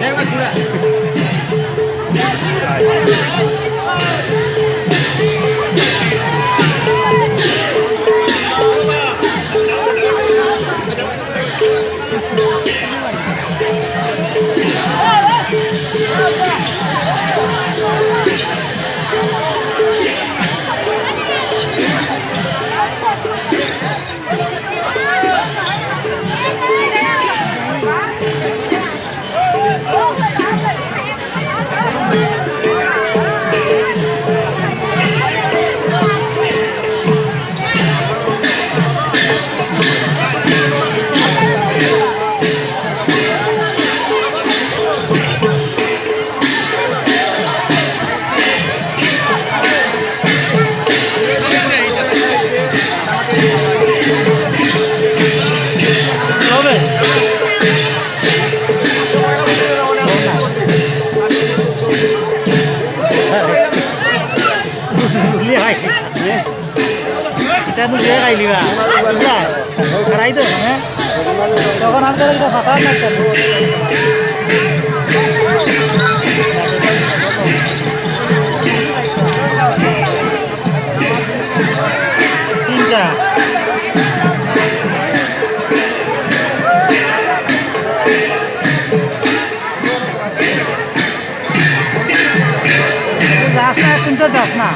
এটা তুই যে খাইলি বা বুঝলা খারাই তো হ্যাঁ তখন আর করে ফাঁকা না করবো তিনটা যাস না কিন্তু যাস না